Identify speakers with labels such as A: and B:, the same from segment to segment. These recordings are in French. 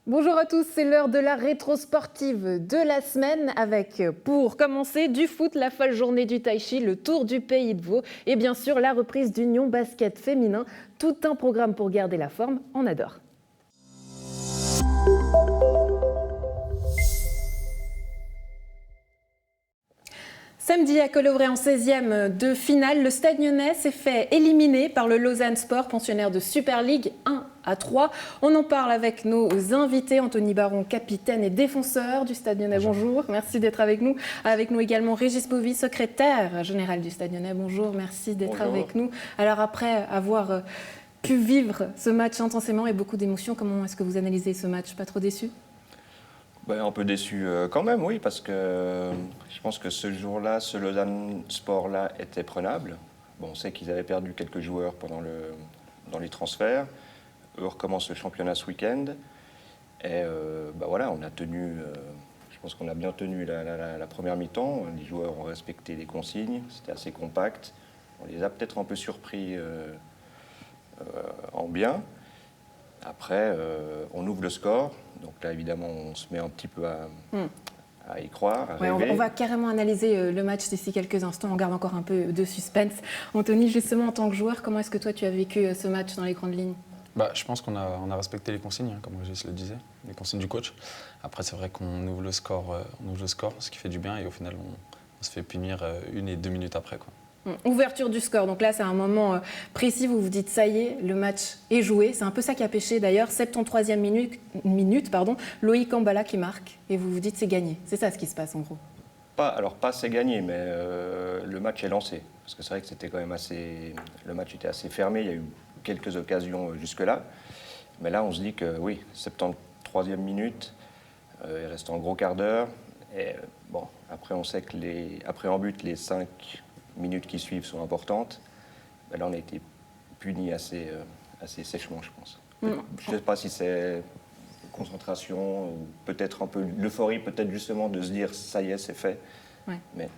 A: Bonjour à tous, c'est l'heure de la rétrosportive de la semaine avec, pour commencer, du foot, la folle journée du Tai-Chi, le tour du pays de Vaud et bien sûr la reprise d'Union Basket féminin. Tout un programme pour garder la forme, on adore. Samedi à Collovray en 16e de finale, le Stade Lyonnais s'est fait éliminer par le Lausanne Sport, pensionnaire de Super League 1-3. On en parle avec nos invités. Anthony Baron, capitaine et défenseur du Stade Lyonnais. Bonjour, merci d'être avec nous. Avec nous également Régis Bovy, secrétaire général du Stade Lyonnais. Bonjour, merci d'être avec nous. Alors après avoir pu vivre ce match intensément et beaucoup d'émotions, comment est-ce que vous analysez ce match? Pas trop déçu?
B: Un peu déçu quand même, oui, parce que je pense que ce jour-là, ce Lausanne Sport-là était prenable. Bon, on sait qu'ils avaient perdu quelques joueurs dans les transferts. Eux recommencent le championnat ce week-end. Et voilà, on a tenu, je pense qu'on a bien tenu la première mi-temps. Les joueurs ont respecté les consignes, c'était assez compact. On les a peut-être un peu surpris en bien. Après, on ouvre le score. Donc là, évidemment, on se met un petit peu à y croire, à rêver.
A: On va carrément analyser le match d'ici quelques instants. On garde encore un peu de suspense. Anthony, justement, en tant que joueur, comment est-ce que toi, tu as vécu ce match dans les grandes lignes?
C: Je pense qu'on a respecté les consignes, comme Régis le disait, les consignes du coach. Après, c'est vrai qu'on ouvre le score, ce qui fait du bien. Et au final, on se fait punir 1 et 2 minutes après, quoi.
A: Ouverture du score, donc là c'est un moment précis, vous vous dites ça y est, le match est joué. C'est un peu ça qui a pêché d'ailleurs, 73e minute, Loïc Ambala qui marque et vous vous dites c'est gagné. C'est ça ce qui se passe en gros.
B: Pas c'est gagné, mais le match est lancé. Parce que c'est vrai que c'était quand même le match était assez fermé, il y a eu quelques occasions jusque-là. Mais là on se dit que oui, 73e minute, il reste un gros quart d'heure. Et après on sait que après en but, les 5 minutes qui suivent sont importantes. Là, on a été punis assez sèchement, je pense. Je ne sais pas si c'est concentration ou peut-être un peu l'euphorie, peut-être justement de se dire ça y est, c'est fait.
A: Ouais.
B: Mais...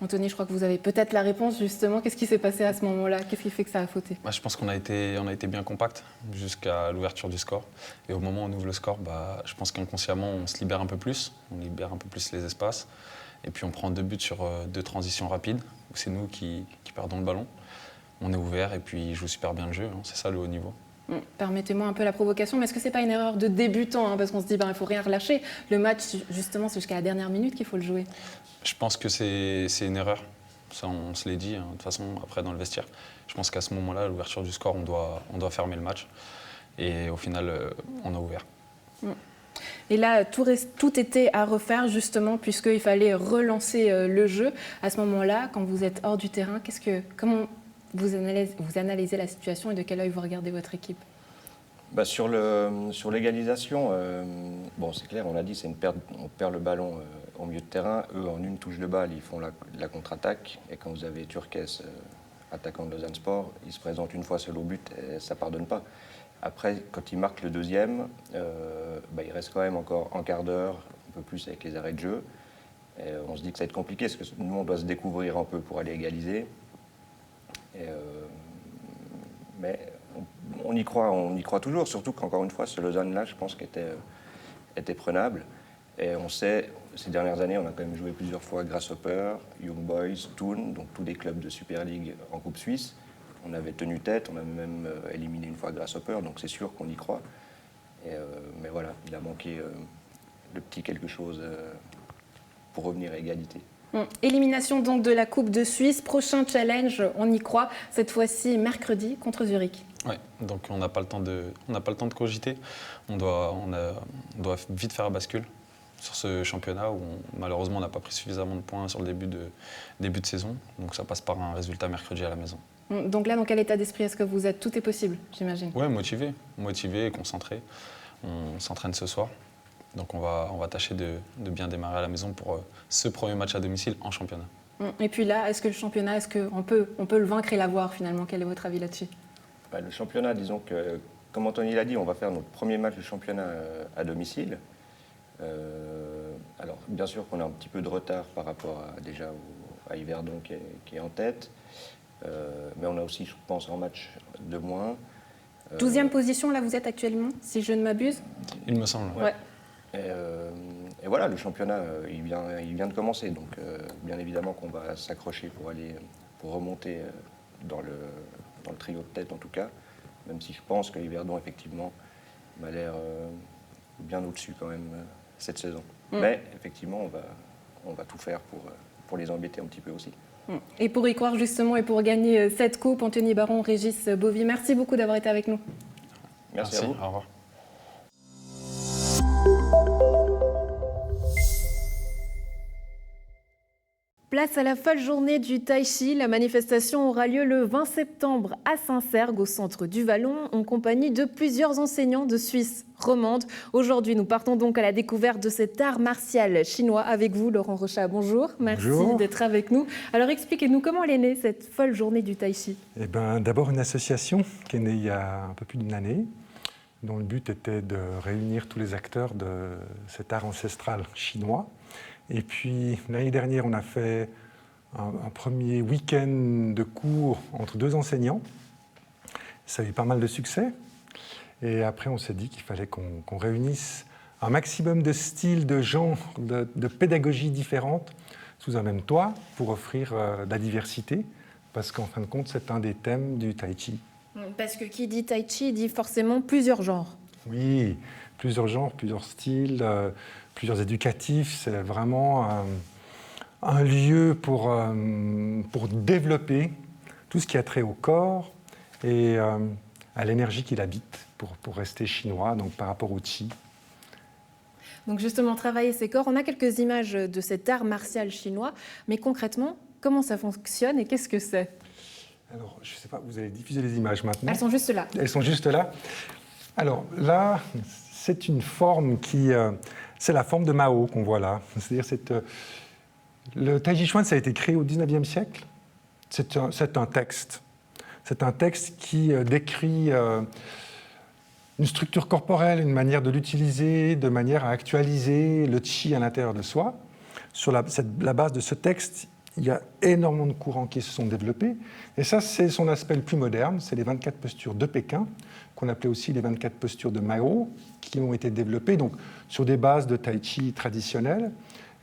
A: Anthony, je crois que vous avez peut-être la réponse justement. Qu'est-ce qui s'est passé à ce moment-là? Qu'est-ce qui fait que ça a fauté?
C: Je pense qu'on a été bien compact jusqu'à l'ouverture du score. Et au moment où on ouvre le score, je pense qu'inconsciemment, on se libère un peu plus. On libère un peu plus les espaces. Et puis on prend 2 buts sur 2 transitions rapides, où c'est nous qui perdons le ballon. On est ouvert et puis ils jouent super bien le jeu, hein. C'est ça le haut niveau.
A: Permettez-moi un peu la provocation, mais est-ce que c'est pas une erreur de débutant, parce qu'on se dit il faut rien relâcher. Le match, justement, c'est jusqu'à la dernière minute qu'il faut le jouer.
C: Je pense que c'est une erreur. Ça, on se l'est dit, hein, de toute façon, après dans le vestiaire. Je pense qu'à ce moment-là, à l'ouverture du score, on doit fermer le match. Et au final, on a ouvert.
A: Et là, tout était à refaire, justement, puisqu'il fallait relancer le jeu. À ce moment-là, quand vous êtes hors du terrain, comment vous analysez la situation et de quel œil vous regardez votre équipe?
B: Sur l'égalisation, c'est clair, on l'a dit, on perd le ballon au milieu de terrain. Eux, en une touche de balle, ils font la contre-attaque. Et quand vous avez Turquès, attaquant de Lausanne Sport, il se présente une fois seul au but et ça ne pardonne pas. Après, quand il marque le deuxième, il reste quand même encore un quart d'heure, un peu plus avec les arrêts de jeu. Et on se dit que ça va être compliqué, parce que nous, on doit se découvrir un peu pour aller égaliser. Mais on y croit toujours, surtout qu'encore une fois, ce Lausanne-là, je pense était prenable. Et on sait, ces dernières années, on a quand même joué plusieurs fois Grasshopper, Young Boys, Thun, donc tous des clubs de Super League en Coupe Suisse. On avait tenu tête, on a même éliminé une fois Grasshopper, donc c'est sûr qu'on y croit. Mais voilà, il a manqué le petit quelque chose pour revenir à égalité.
A: Élimination donc de la Coupe de Suisse. Prochain challenge, on y croit, cette fois-ci mercredi contre Zurich.
C: Oui, donc on n'a pas le temps de cogiter. On doit vite faire la bascule sur ce championnat où malheureusement on n'a pas pris suffisamment de points sur le début de saison. Donc ça passe par un résultat mercredi à la maison.
A: Donc là, dans quel état d'esprit est-ce que vous êtes? Tout est possible, j'imagine.
C: Oui, motivé et concentré. On s'entraîne ce soir. Donc on va tâcher de bien démarrer à la maison pour ce premier match à domicile en championnat.
A: Et puis là, est-ce que le championnat, on peut le vaincre et l'avoir finalement? Quel est votre avis là-dessus?
B: Le championnat, disons que, comme Anthony l'a dit, on va faire notre premier match de championnat à domicile. Alors bien sûr qu'on a un petit peu de retard par rapport à Yverdon qui est en tête. Mais on a aussi, je pense, un match de moins.
A: 12e position, là, vous êtes actuellement, si je ne m'abuse?
C: Il me semble.
A: Ouais.
B: Et voilà, le championnat, il vient de commencer. Donc, bien évidemment qu'on va s'accrocher pour remonter dans le trio de tête, en tout cas. Même si je pense que Yverdon, effectivement, m'a l'air bien au-dessus quand même cette saison. Mais effectivement, on va tout faire pour les embêter un petit peu aussi.
A: Et pour y croire justement et pour gagner cette coupe, Anthony Baron, Régis Bovy, merci beaucoup d'avoir été avec nous.
B: Merci à vous.
C: Au revoir.
A: Place à la folle journée du Tai Chi. La manifestation aura lieu le 20 septembre à Saint-Cergue, au centre du Vallon, en compagnie de plusieurs enseignants de Suisse romande. Aujourd'hui, nous partons donc à la découverte de cet art martial chinois avec vous, Laurent Rochat. Bonjour, merci d'être avec nous. Alors expliquez-nous comment elle est née, cette folle journée du Tai Chi.
D: Eh ben, d'abord une association qui est née il y a un peu plus d'une année, dont le but était de réunir tous les acteurs de cet art ancestral chinois. Et puis, l'année dernière, on a fait un premier week-end de cours entre 2 enseignants. Ça a eu pas mal de succès. Et après, on s'est dit qu'il fallait qu'on réunisse un maximum de styles, de genres, de pédagogies différentes sous un même toit pour offrir de la diversité. Parce qu'en fin de compte, c'est un des thèmes du Tai Chi.
A: Parce que qui dit Tai Chi dit forcément plusieurs genres.
D: Oui, plusieurs genres, plusieurs styles, plusieurs éducatifs. C'est vraiment un lieu pour développer tout ce qui a trait au corps et à l'énergie qu'il habite pour rester chinois, donc par rapport au Qi.
A: Donc justement, travailler ses corps, on a quelques images de cet art martial chinois, mais concrètement, comment ça fonctionne et qu'est-ce que c'est ?
D: Alors, je ne sais pas, vous allez diffuser les images maintenant.
A: Elles sont juste là.
D: Elles sont juste là. Alors là, c'est une forme qui... c'est la forme de Mao qu'on voit là. C'est-à-dire, le Tai Chi Chuan, ça a été créé au 19e siècle. C'est un texte. C'est un texte qui décrit une structure corporelle, une manière de l'utiliser, de manière à actualiser le Qi à l'intérieur de soi. Sur la base de ce texte, il y a énormément de courants qui se sont développés. Et ça, c'est son aspect le plus moderne. C'est les 24 postures de Pékin, qu'on appelait aussi les 24 postures de Mao, qui ont été développées donc, sur des bases de Tai Chi traditionnelles.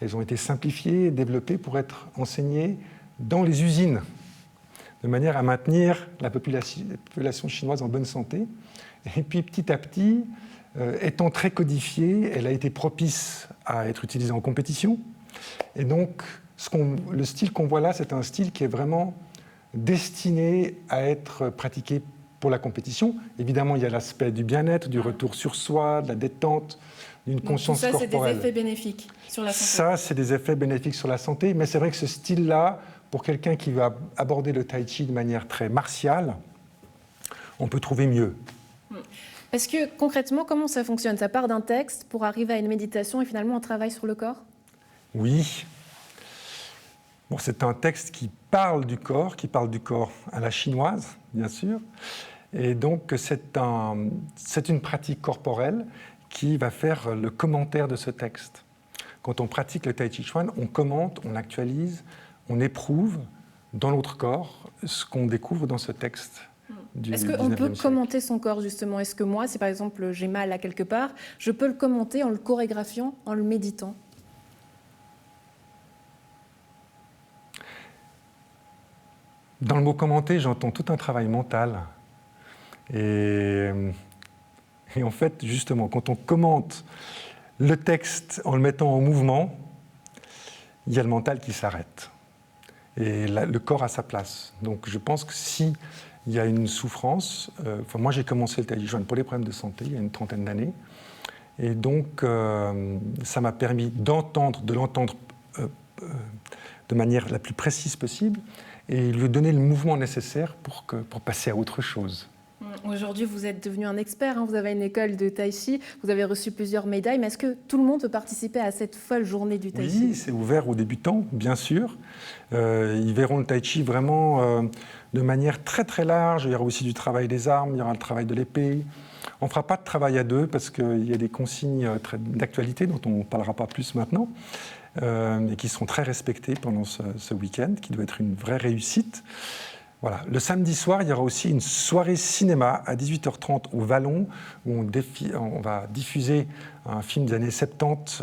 D: Elles ont été simplifiées et développées pour être enseignées dans les usines, de manière à maintenir la population chinoise en bonne santé. Et puis, petit à petit, étant très codifiée, elle a été propice à être utilisée en compétition. Et donc, le style qu'on voit là, c'est un style qui est vraiment destiné à être pratiqué pour la compétition. Évidemment, il y a l'aspect du bien-être, du retour sur soi, de la détente, d'une conscience corporelle.
A: Ça, c'est des effets bénéfiques sur la santé.
D: Ça, c'est des effets bénéfiques sur la santé, mais c'est vrai que ce style-là, pour quelqu'un qui va aborder le Tai Chi de manière très martiale, on peut trouver mieux.
A: Parce que concrètement, comment ça fonctionne ? Ça part d'un texte pour arriver à une méditation et finalement un travail sur le corps ?
D: Oui. Bon, c'est un texte qui parle du corps à la chinoise, bien sûr. Et donc, c'est une pratique corporelle qui va faire le commentaire de ce texte. Quand on pratique le Tai Chi Chuan, on commente, on actualise, on éprouve dans notre corps ce qu'on découvre dans ce texte.
A: Est-ce qu'on peut commenter son corps, justement ? Est-ce que moi, si par exemple j'ai mal à quelque part, je peux le commenter en le chorégraphiant, en le méditant ?
D: Dans le mot commenter, j'entends tout un travail mental. Et en fait, justement, quand on commente le texte en le mettant en mouvement, il y a le mental qui s'arrête. Et le corps a sa place. Donc je pense que s'il y a une souffrance, moi j'ai commencé le Tai Chi Chuan pour les problèmes de santé il y a une trentaine d'années. Et donc ça m'a permis de l'entendre de manière la plus précise possible et lui donner le mouvement nécessaire pour passer à autre chose.
A: Aujourd'hui, vous êtes devenu un expert, hein, vous avez une école de Tai Chi, vous avez reçu plusieurs médailles, mais est-ce que tout le monde peut participer à cette folle journée du Tai Chi ?
D: Oui, c'est ouvert aux débutants, bien sûr. Ils verront le Tai Chi vraiment de manière très très large. Il y aura aussi du travail des armes, il y aura le travail de l'épée. On ne fera pas de travail à deux parce qu'il y a des consignes d'actualité dont on ne parlera pas plus maintenant. Et qui seront très respectés pendant ce week-end, qui doit être une vraie réussite. Voilà. Le samedi soir, il y aura aussi une soirée cinéma à 18h30 au Vallon, où on va diffuser un film des années 70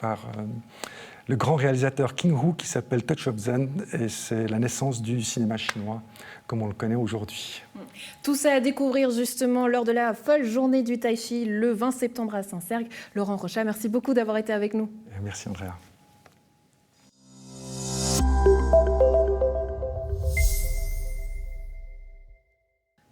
D: par le grand réalisateur King Hu qui s'appelle Touch of Zen, et c'est la naissance du cinéma chinois comme on le connaît aujourd'hui.
A: Tout ça à découvrir justement lors de la folle journée du Tai Chi le 20 septembre à Saint-Cergue. Laurent Rochat, merci beaucoup d'avoir été avec nous.
D: Merci Andrea.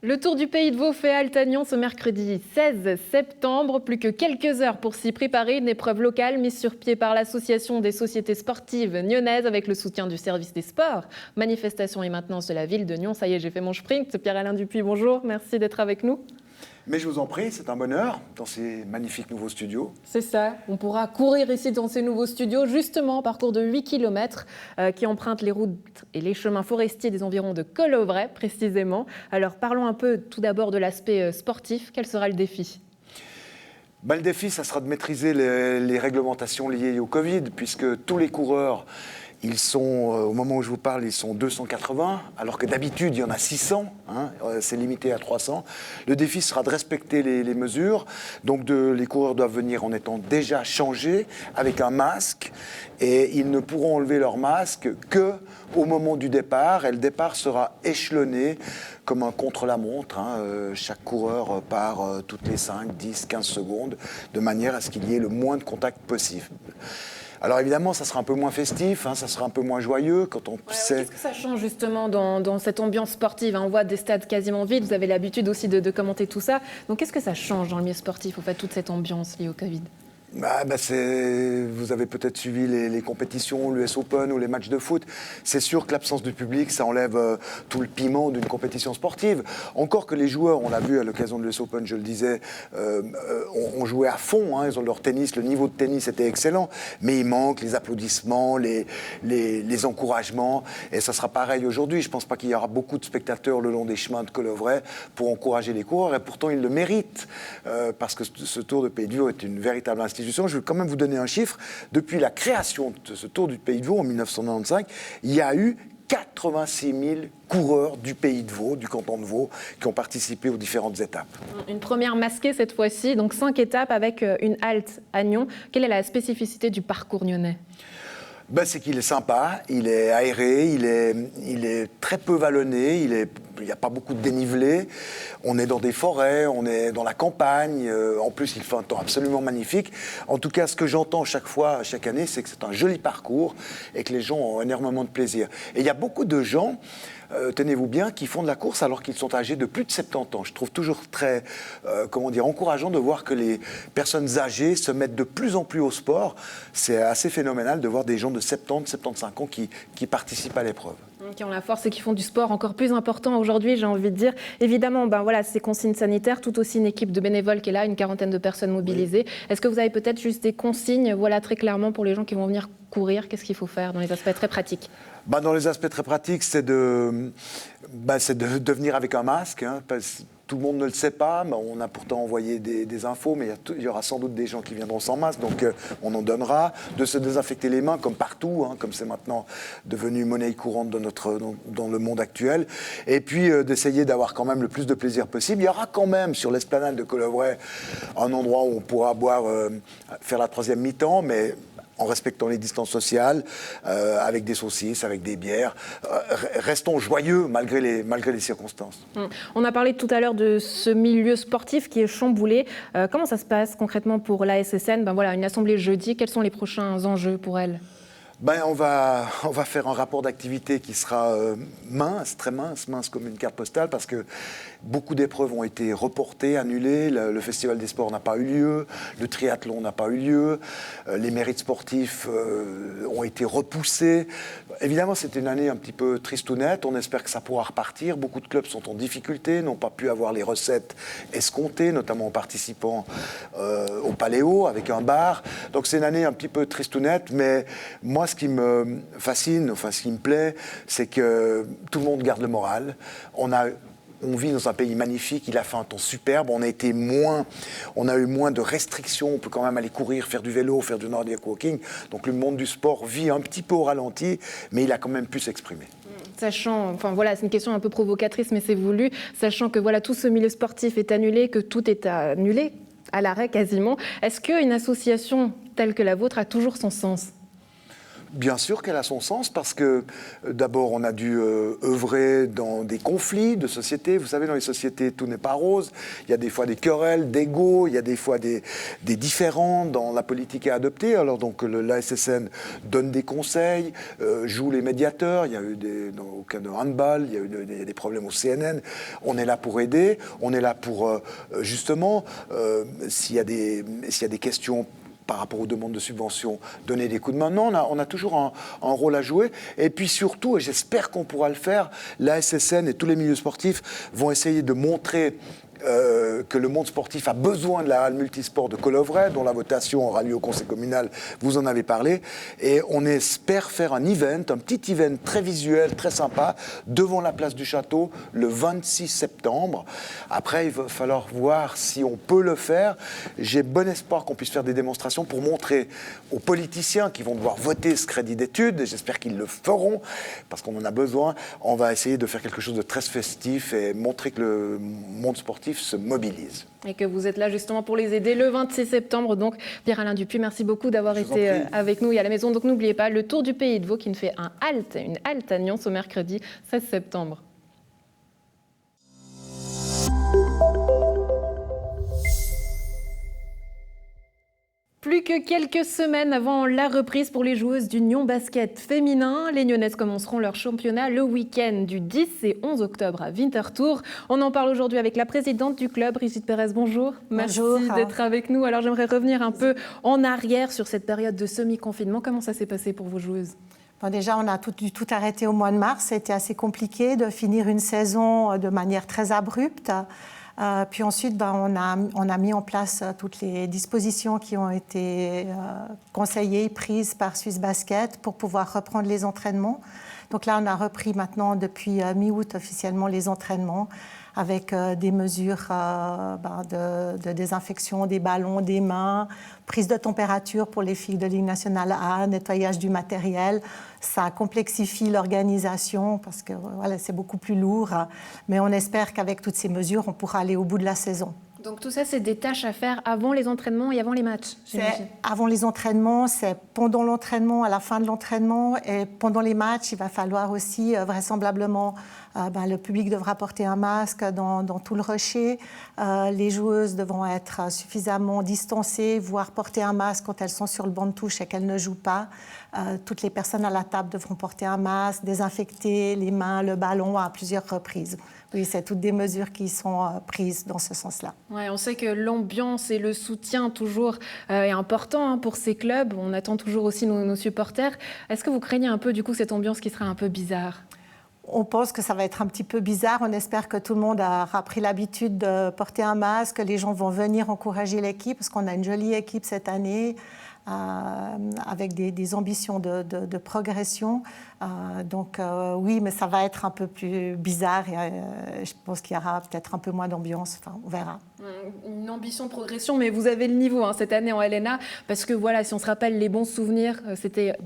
A: Le Tour du Pays de Vaud fait halte à Nyon ce mercredi 16 septembre. Plus que quelques heures pour s'y préparer. Une épreuve locale mise sur pied par l'Association des sociétés sportives nyonnaises avec le soutien du service des sports. Manifestation et maintenance de la ville de Nyon. Ça y est, j'ai fait mon sprint. Pierre-Alain Dupuis, bonjour. Merci d'être avec nous.
E: Mais je vous en prie, c'est un bonheur dans ces magnifiques nouveaux studios.
A: C'est ça, on pourra courir ici dans ces nouveaux studios, justement un parcours de 8 km qui emprunte les routes et les chemins forestiers des environs de Colovray, précisément. Alors parlons un peu tout d'abord de l'aspect sportif. Quel sera le défi ?
E: Le défi, ça sera de maîtriser les réglementations liées au Covid, puisque tous les coureurs, ils sont, au moment où je vous parle, ils sont 280, alors que d'habitude, il y en a 600, c'est limité à 300. Le défi sera de respecter les mesures, donc les coureurs doivent venir en étant déjà changés, avec un masque, et ils ne pourront enlever leur masque qu'au moment du départ, et le départ sera échelonné comme un contre-la-montre. Chaque coureur part toutes les 5, 10, 15 secondes, de manière à ce qu'il y ait le moins de contact possible. Alors évidemment, ça sera un peu moins festif, ça sera un peu moins joyeux quand on sait...
A: Qu'est-ce que ça change justement dans cette ambiance sportive ? On voit des stades quasiment vides, vous avez l'habitude aussi de commenter tout ça. Donc qu'est-ce que ça change dans le milieu sportif, au fait, toute cette ambiance liée au Covid ?
E: Vous avez peut-être suivi les compétitions, l'US Open ou les matchs de foot. C'est sûr que l'absence du public, ça enlève tout le piment d'une compétition sportive. Encore que les joueurs, on l'a vu à l'occasion de l'US Open, je le disais, ont joué à fond. Ils ont leur tennis, le niveau de tennis était excellent. Mais il manque les applaudissements, les encouragements. Et ça sera pareil aujourd'hui. Je ne pense pas qu'il y aura beaucoup de spectateurs le long des chemins de Colovray pour encourager les coureurs. Et pourtant, ils le méritent. Parce que ce Tour de Pays de Vaud est une véritable institution. Je vais quand même vous donner un chiffre. Depuis la création de ce Tour du Pays de Vaud en 1995, il y a eu 86 000 coureurs du Pays de Vaud, du canton de Vaud, qui ont participé aux différentes étapes.
A: Une première masquée cette fois-ci, donc 5 étapes avec une halte à Nyon. Quelle est la spécificité du parcours nyonnais ?
E: C'est qu'il est sympa, il est aéré, il est très peu vallonné, il n'y a pas beaucoup de dénivelé. On est dans des forêts, on est dans la campagne. En plus, il fait un temps absolument magnifique. En tout cas, ce que j'entends chaque année, c'est que c'est un joli parcours et que les gens ont énormément de plaisir. Et il y a beaucoup de gens, tenez-vous bien, qui font de la course alors qu'ils sont âgés de plus de 70 ans. Je trouve toujours très, encourageant de voir que les personnes âgées se mettent de plus en plus au sport. C'est assez phénoménal de voir des gens de 70, 75 ans qui participent à l'épreuve.
A: Qui ont la force et qui font du sport encore plus important aujourd'hui, j'ai envie de dire. Évidemment, ces consignes sanitaires, tout aussi une équipe de bénévoles qui est là, une quarantaine de personnes mobilisées. Oui. Est-ce que vous avez peut-être juste des consignes, très clairement, pour les gens qui vont venir courir ? Qu'est-ce qu'il faut faire dans les aspects très pratiques ?
E: Dans les aspects très pratiques, c'est de venir avec un masque. Tout le monde ne le sait pas, mais on a pourtant envoyé des infos, mais il y aura sans doute des gens qui viendront sans masque, donc on en donnera. De se désinfecter les mains comme partout, comme c'est maintenant devenu monnaie courante dans le monde actuel. Et puis d'essayer d'avoir quand même le plus de plaisir possible. Il y aura quand même sur l'esplanade de Colovray un endroit où on pourra faire la troisième mi-temps, mais en respectant les distances sociales, avec des saucisses, avec des bières. Restons joyeux malgré les circonstances.
A: On a parlé tout à l'heure de ce milieu sportif qui est chamboulé. Comment ça se passe concrètement pour la SSN ? Une assemblée jeudi. Quels sont les prochains enjeux pour elle ?
E: On va faire un rapport d'activité qui sera mince, très mince comme une carte postale, parce que beaucoup d'épreuves ont été reportées, annulées. Le Festival des sports n'a pas eu lieu, le triathlon n'a pas eu lieu, les mérites sportifs ont été repoussés. Évidemment, c'était une année un petit peu tristounette. On espère que ça pourra repartir. Beaucoup de clubs sont en difficulté, n'ont pas pu avoir les recettes escomptées, notamment en participant au Paléo avec un bar. Donc c'est une année un petit peu tristounette, mais moi, ce qui me fascine, ce qui me plaît, c'est que tout le monde garde le moral. On vit dans un pays magnifique, il a fait un temps superbe, on a eu moins de restrictions, on peut quand même aller courir, faire du vélo, faire du Nordic walking. Donc le monde du sport vit un petit peu au ralenti, mais il a quand même pu s'exprimer.
A: Sachant, enfin voilà, c'est une question un peu provocatrice, mais c'est voulu, sachant que voilà, tout ce milieu sportif est annulé, que tout est annulé, à l'arrêt quasiment. Est-ce qu'une association telle que la vôtre a toujours son sens ?
E: Bien sûr qu'elle a son sens parce que d'abord on a dû œuvrer dans des conflits de société. Vous savez, dans les sociétés tout n'est pas rose. Il y a des fois des querelles, d'ego, il y a des fois des différends dans la politique à adopter. Alors donc l'ASSN donne des conseils, joue les médiateurs. Il y a eu au cas de handball, il y a des problèmes au CNN. On est là pour aider, on est là pour justement s'il y a des questions par rapport aux demandes de subventions, donner des coups de main. Non, on a toujours un rôle à jouer. Et puis surtout, et j'espère qu'on pourra le faire, la SSN et tous les milieux sportifs vont essayer de montrer que le monde sportif a besoin de la halle multisport de Colovray, dont la votation aura lieu au conseil communal, vous en avez parlé, et on espère faire un petit event très visuel, très sympa, devant la place du château, le 26 septembre. Après, il va falloir voir si on peut le faire. J'ai bon espoir qu'on puisse faire des démonstrations pour montrer aux politiciens qui vont devoir voter ce crédit d'études, et j'espère qu'ils le feront, parce qu'on en a besoin. On va essayer de faire quelque chose de très festif et montrer que le monde sportif se mobilise.
A: Et que vous êtes là justement pour les aider le 26 septembre. Donc, Pierre-Alain Dupuis, merci beaucoup d'avoir été avec nous et à la maison. Donc, n'oubliez pas, le Tour du Pays de Vaud qui ne fait une halte à Nyon ce mercredi 16 septembre. Plus que quelques semaines avant la reprise pour les joueuses du Nyon Basket féminin, les Nyonnaises commenceront leur championnat le week-end du 10 et 11 octobre à Winterthur. On en parle aujourd'hui avec la présidente du club, Brigitte Pérez. Bonjour.
F: Bonjour.
A: Merci d'être avec nous. Alors j'aimerais revenir un peu en arrière sur cette période de semi-confinement. Comment ça s'est passé pour vos joueuses ?
F: Bon, déjà, on a dû tout arrêter au mois de mars. C'était assez compliqué de finir une saison de manière très abrupte. Puis ensuite, on a mis en place toutes les dispositions qui ont été conseillées, prises par Swiss Basket pour pouvoir reprendre les entraînements. Donc là, on a repris maintenant depuis mi-août officiellement les entraînements avec des mesures de désinfection des ballons, des mains, prise de température pour les filles de Ligue nationale A, nettoyage du matériel. Ça complexifie l'organisation parce que voilà, c'est beaucoup plus lourd. Mais on espère qu'avec toutes ces mesures, on pourra aller au bout de la saison.
A: Donc tout ça, c'est des tâches à faire avant les entraînements et avant les matchs, j'imagine.
F: Avant les entraînements, c'est pendant l'entraînement, à la fin de l'entraînement. Et pendant les matchs, il va falloir aussi, vraisemblablement, le public devra porter un masque dans tout le rocher. Les joueuses devront être suffisamment distancées, voire porter un masque quand elles sont sur le banc de touche et qu'elles ne jouent pas. Toutes les personnes à la table devront porter un masque, désinfecter les mains, le ballon à plusieurs reprises. Oui, c'est toutes des mesures qui sont prises dans ce sens-là.
A: Ouais, on sait que l'ambiance et le soutien toujours est important pour ces clubs. On attend toujours aussi nos supporters. Est-ce que vous craignez un peu du coup cette ambiance qui serait un peu bizarre ?
F: On pense que ça va être un petit peu bizarre. On espère que tout le monde aura pris l'habitude de porter un masque. Les gens vont venir encourager l'équipe parce qu'on a une jolie équipe cette année. Avec des ambitions de progression. Oui, mais ça va être un peu plus bizarre et je pense qu'il y aura peut-être un peu moins d'ambiance. Enfin, on verra.
A: Une ambition de progression, mais vous avez le niveau cette année en LNA, parce que voilà, si on se rappelle les bons souvenirs,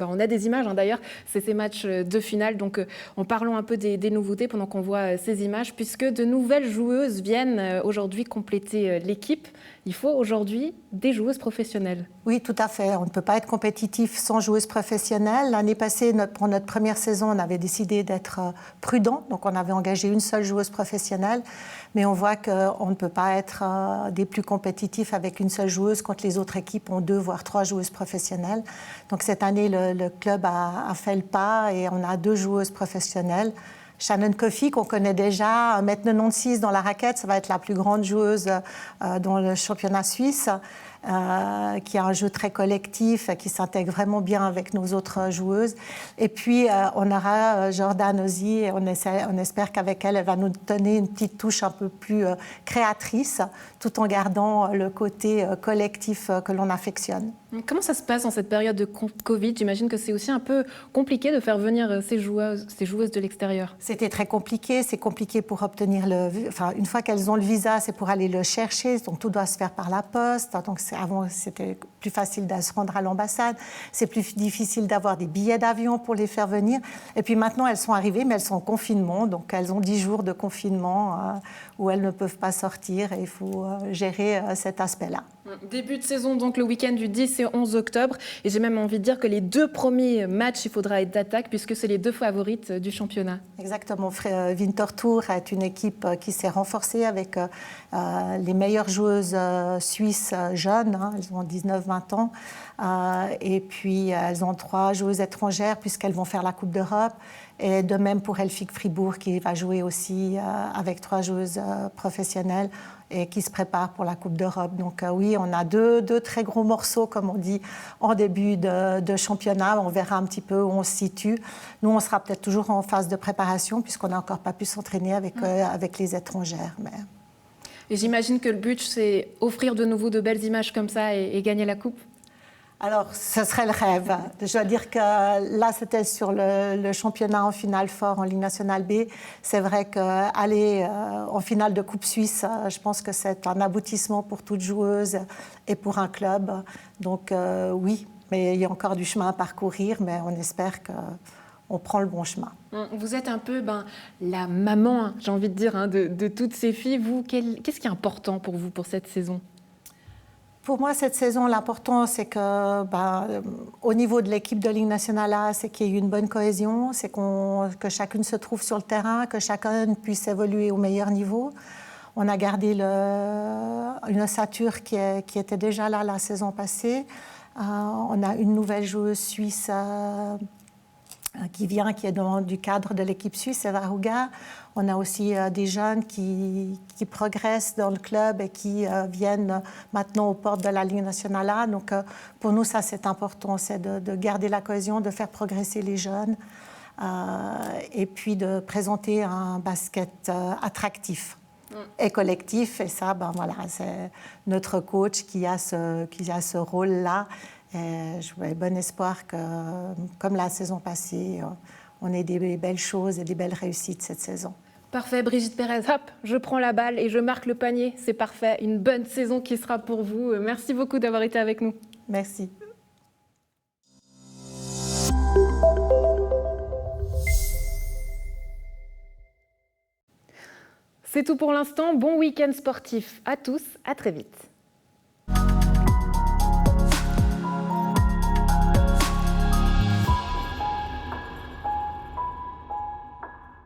A: on a des images d'ailleurs, c'est ces matchs de finale, donc en parlons un peu des nouveautés pendant qu'on voit ces images, puisque de nouvelles joueuses viennent aujourd'hui compléter l'équipe. Il faut aujourd'hui des joueuses professionnelles.
F: Oui, tout à fait. On ne peut pas être compétitif sans joueuses professionnelles. L'année passée, pour notre première saison, on avait décidé d'être prudent. Donc, on avait engagé une seule joueuse professionnelle. Mais on voit qu'on ne peut pas être des plus compétitifs avec une seule joueuse quand les autres équipes ont 2 voire 3 joueuses professionnelles. Donc, cette année, le club a fait le pas et on a 2 joueuses professionnelles. Shannon Coffey, qu'on connaît déjà, 1m96 dans la raquette, ça va être la plus grande joueuse dans le championnat suisse, qui a un jeu très collectif, qui s'intègre vraiment bien avec nos autres joueuses. Et puis, on aura Jordan Ozzy, et on espère qu'avec elle, elle va nous donner une petite touche un peu plus créatrice, tout en gardant le côté collectif que l'on affectionne.
A: Comment ça se passe en cette période de Covid ? J'imagine que c'est aussi un peu compliqué de faire venir ces joueuses de l'extérieur.
F: C'était très compliqué. C'est compliqué pour obtenir une fois qu'elles ont le visa, c'est pour aller le chercher. Donc tout doit se faire par la poste. Donc Avant, c'était plus facile de se rendre à l'ambassade. C'est plus difficile d'avoir des billets d'avion pour les faire venir. Et puis maintenant, elles sont arrivées, mais elles sont en confinement. Donc, elles ont 10 jours de confinement où elles ne peuvent pas sortir. Et il faut gérer cet aspect-là.
A: Début de saison, donc le week-end du 10 et 11 octobre. Et j'ai même envie de dire que les 2 premiers matchs, il faudra être d'attaque puisque c'est les 2 favorites du championnat.
F: Exactement. Winterthur est une équipe qui s'est renforcée avec les meilleures joueuses suisses jeunes. Elles ont 19-20 ans. Et puis, elles ont 3 joueuses étrangères puisqu'elles vont faire la Coupe d'Europe. Et de même pour Elfique Fribourg qui va jouer aussi avec 3 joueuses professionnelles et qui se prépare pour la Coupe d'Europe. Donc oui, on a deux très gros morceaux, comme on dit, en début de championnat. On verra un petit peu où on se situe. Nous, on sera peut-être toujours en phase de préparation puisqu'on n'a encore pas pu s'entraîner avec les étrangères. Mais...
A: Et j'imagine que le but, c'est offrir de nouveau de belles images comme ça et gagner la Coupe.
F: Alors, ce serait le rêve. Je dois dire que là, c'était sur le championnat en finale fort en Ligue nationale B. C'est vrai qu'aller en finale de Coupe Suisse, je pense que c'est un aboutissement pour toute joueuse et pour un club. Donc oui, mais il y a encore du chemin à parcourir, mais on espère qu'on prend le bon chemin.
A: Vous êtes un peu la maman, j'ai envie de dire, de toutes ces filles. Vous, qu'est-ce qui est important pour vous pour cette saison ?
F: Pour moi, cette saison, l'important, c'est que, au niveau de l'équipe de Ligue nationale A, c'est qu'il y ait une bonne cohésion, c'est que chacune se trouve sur le terrain, que chacun puisse évoluer au meilleur niveau. On a gardé une ossature qui était déjà là la saison passée. On a une nouvelle joueuse suisse qui est du cadre de l'équipe suisse, Eva Ruga. On a aussi des jeunes qui progressent dans le club et qui viennent maintenant aux portes de la Ligue nationale A. Donc pour nous, ça c'est important, c'est de garder la cohésion, de faire progresser les jeunes et puis de présenter un basket attractif et collectif. Et ça, c'est notre coach qui a ce rôle-là. J'ai bon espoir que, comme la saison passée, on ait des belles choses et des belles réussites cette saison.
A: Parfait, Brigitte Pérez, hop, je prends la balle et je marque le panier. C'est parfait, une bonne saison qui sera pour vous. Merci beaucoup d'avoir été avec nous.
F: Merci.
A: C'est tout pour l'instant. Bon week-end sportif à tous. À très vite.